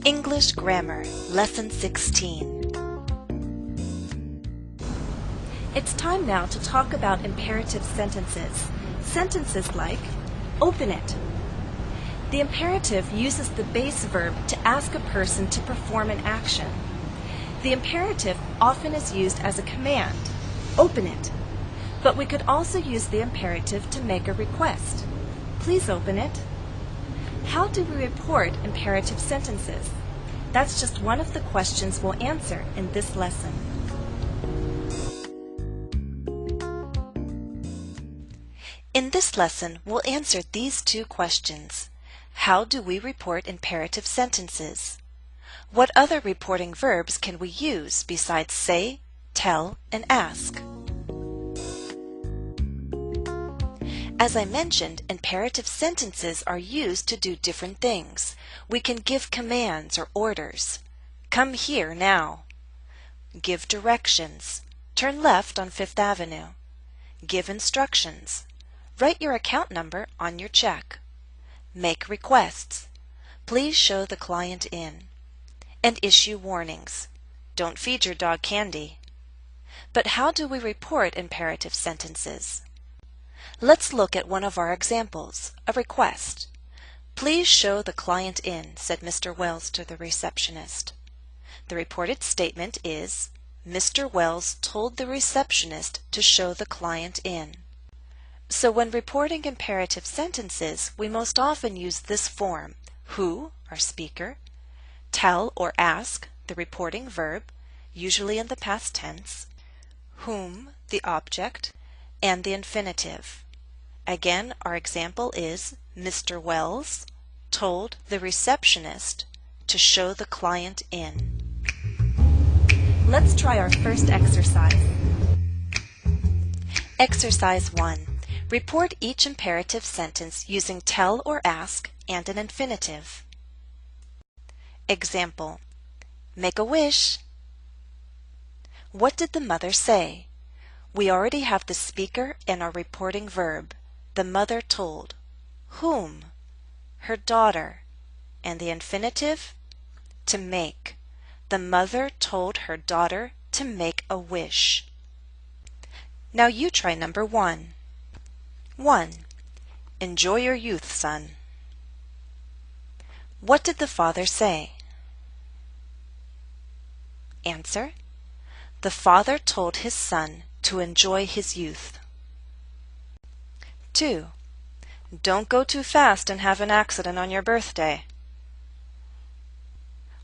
English Grammar, Lesson 16. It's time now to talk about imperative sentences. Sentences like, open it. The imperative uses the base verb to ask a person to perform an action. The imperative often is used as a command, open it. But we could also use the imperative to make a request. Please open it. How do we report imperative sentences? That's just one of the questions we'll answer in this lesson. In this lesson, we'll answer these two questions. How do we report imperative sentences? What other reporting verbs can we use besides say, tell, and ask? As I mentioned, imperative sentences are used to do different things. We can give commands or orders. Come here now. Give directions. Turn left on Fifth Avenue. Give instructions. Write your account number on your check. Make requests. Please show the client in. And issue warnings. Don't feed your dog candy. But how do we report imperative sentences? Let's look at one of our examples, a request. Please show the client in, said Mr. Wells to the receptionist. The reported statement is, Mr. Wells told the receptionist to show the client in. So when reporting imperative sentences, we most often use this form, who, our speaker, tell or ask, the reporting verb, usually in the past tense, whom, the object, and the infinitive. Again, our example is Mr. Wells told the receptionist to show the client in. Let's try our first exercise. Exercise 1. Report each imperative sentence using tell or ask and an infinitive. Example. Make a wish. What did the mother say? We already have the speaker and our reporting verb. The mother told. Whom? Her daughter. And the infinitive? To make. The mother told her daughter to make a wish. Now you try number 1. 1. Enjoy your youth, son. What did the father say? Answer. The father told his son to enjoy his youth. 2. Don't go too fast and have an accident on your birthday.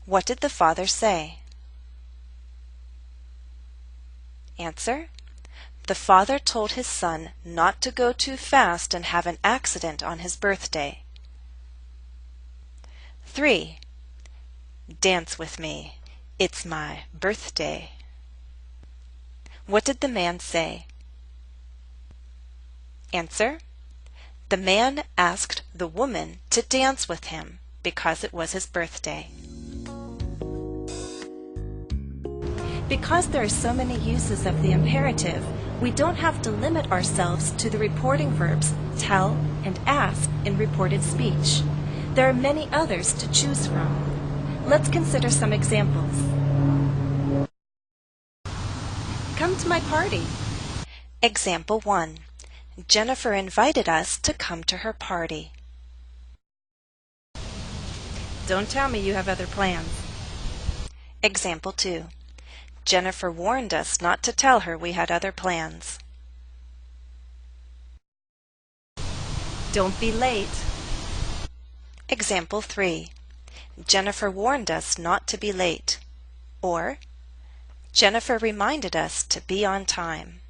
What did the father say? Answer. The father told his son not to go too fast and have an accident on his birthday. 3. Dance with me. It's my birthday. What did the man say? Answer. The man asked the woman to dance with him because it was his birthday. Because there are so many uses of the imperative, we don't have to limit ourselves to the reporting verbs tell and ask in reported speech. There are many others to choose from. Let's consider some examples. Come to my party. Example 1. Jennifer invited us to come to her party. Don't tell me you have other plans. Example 2. Jennifer warned us not to tell her we had other plans. Don't be late. Example 3. Jennifer warned us not to be late. Or, Jennifer reminded us to be on time.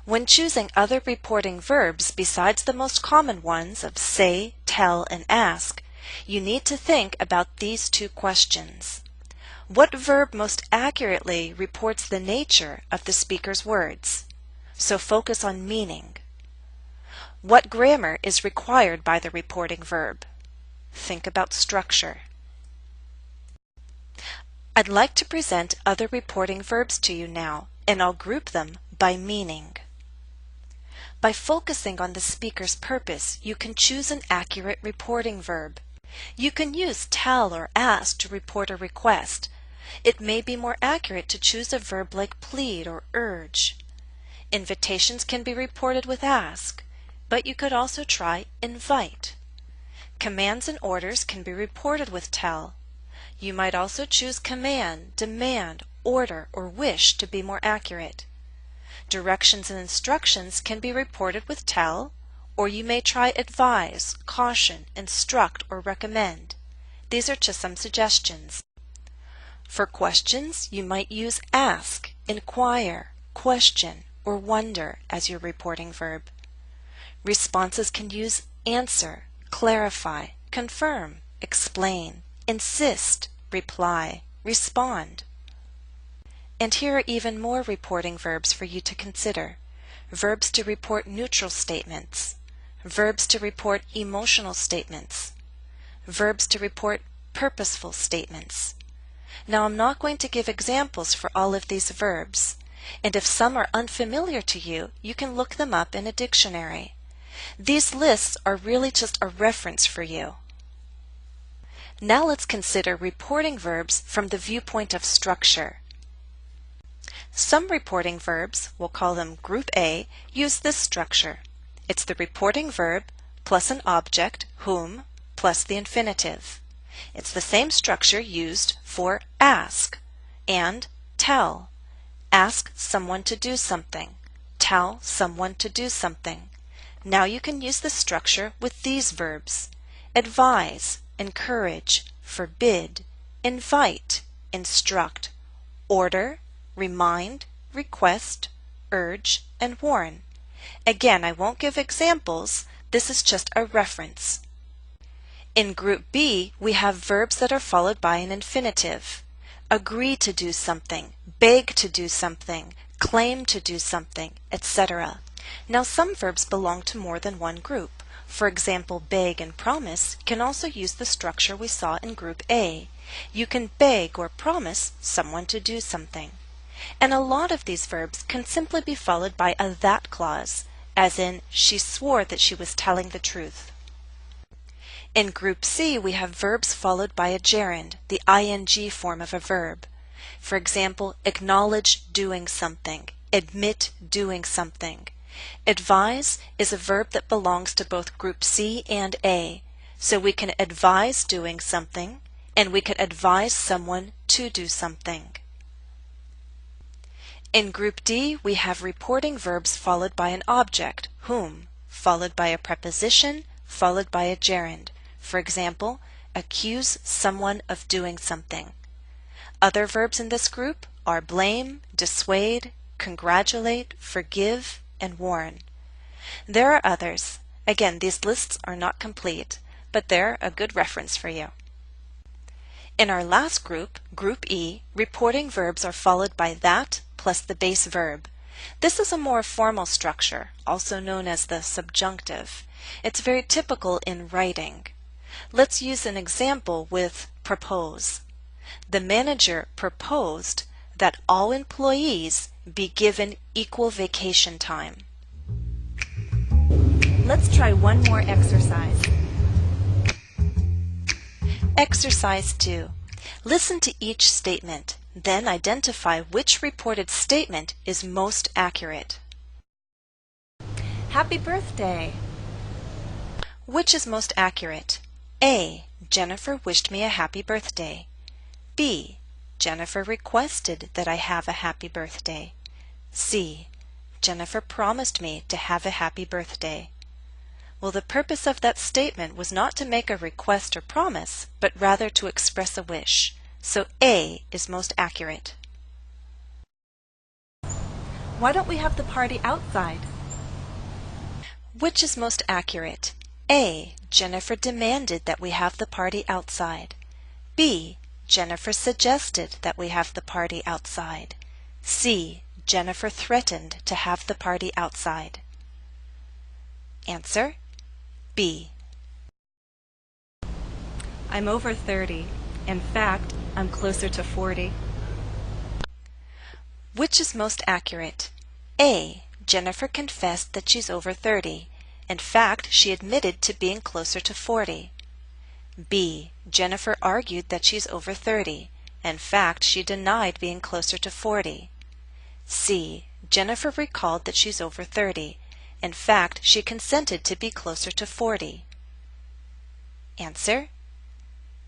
When choosing other reporting verbs besides the most common ones of say, tell, and ask, you need to think about these two questions. What verb most accurately reports the nature of the speaker's words? So focus on meaning. What grammar is required by the reporting verb? Think about structure. I'd like to present other reporting verbs to you now, and I'll group them by meaning. By focusing on the speaker's purpose, you can choose an accurate reporting verb. You can use tell or ask to report a request. It may be more accurate to choose a verb like plead or urge. Invitations can be reported with ask, but you could also try invite. Commands and orders can be reported with tell. You might also choose command, demand, order, or wish to be more accurate. Directions and instructions can be reported with tell, or you may try advise, caution, instruct, or recommend. These are just some suggestions. For questions, you might use ask, inquire, question, or wonder as your reporting verb. Responses can use answer, clarify, confirm, explain, insist, reply, respond. And here are even more reporting verbs for you to consider. Verbs to report neutral statements. Verbs to report emotional statements. Verbs to report purposeful statements. Now I'm not going to give examples for all of these verbs, and if some are unfamiliar to you, you can look them up in a dictionary. These lists are really just a reference for you. Now let's consider reporting verbs from the viewpoint of structure. Some reporting verbs, we'll call them Group A, use this structure. It's the reporting verb plus an object, whom, plus the infinitive. It's the same structure used for ask and tell. Ask someone to do something. Tell someone to do something. Now you can use the structure with these verbs: advise, encourage, forbid, invite, instruct, order, remind, request, urge, and warn. Again, I won't give examples. This is just a reference. In Group B, we have verbs that are followed by an infinitive. Agree to do something, beg to do something, claim to do something, etc. Now some verbs belong to more than one group. For example, beg and promise can also use the structure we saw in Group A. You can beg or promise someone to do something. And a lot of these verbs can simply be followed by a that clause, as in, she swore that she was telling the truth. In Group C, we have verbs followed by a gerund, the ing form of a verb. For example, acknowledge doing something, admit doing something. Advise is a verb that belongs to both Group C and A, so we can advise doing something, and we can advise someone to do something. In Group D, we have reporting verbs followed by an object, whom, followed by a preposition, followed by a gerund. For example, accuse someone of doing something. Other verbs in this group are blame, dissuade, congratulate, forgive, and warn. There are others. Again, these lists are not complete, but they're a good reference for you. In our last group, Group E, reporting verbs are followed by that plus the base verb. This is a more formal structure, also known as the subjunctive. It's very typical in writing. Let's use an example with propose. The manager proposed that all employees be given equal vacation time. Let's try one more exercise. Exercise 2. Listen to each statement, then identify which reported statement is most accurate. Happy birthday! Which is most accurate? A. Jennifer wished me a happy birthday. B. Jennifer requested that I have a happy birthday. C. Jennifer promised me to have a happy birthday. Well, the purpose of that statement was not to make a request or promise, but rather to express a wish. So A is most accurate. Why don't we have the party outside? Which is most accurate? A. Jennifer demanded that we have the party outside. B. Jennifer suggested that we have the party outside. C. Jennifer threatened to have the party outside. Answer: B. I'm over 30. In fact, I'm closer to 40. Which is most accurate? A. Jennifer confessed that she's over 30. In fact, she admitted to being closer to 40. B. Jennifer argued that she's over 30. In fact, she denied being closer to 40. C. Jennifer recalled that she's over 30. In fact, she consented to be closer to 40. Answer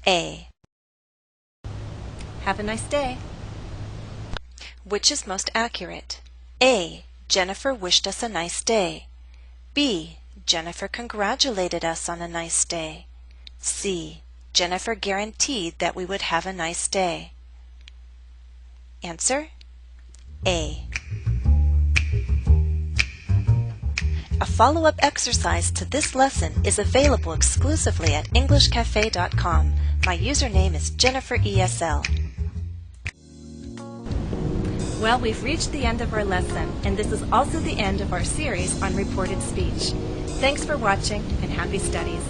A. Have a nice day. Which is most accurate? A. Jennifer wished us a nice day. B. Jennifer congratulated us on a nice day. C. Jennifer guaranteed that we would have a nice day. Answer A. A follow-up exercise to this lesson is available exclusively at EnglishCafe.com. My username is JenniferESL. Well, we've reached the end of our lesson, and this is also the end of our series on reported speech. Thanks for watching, and happy studies.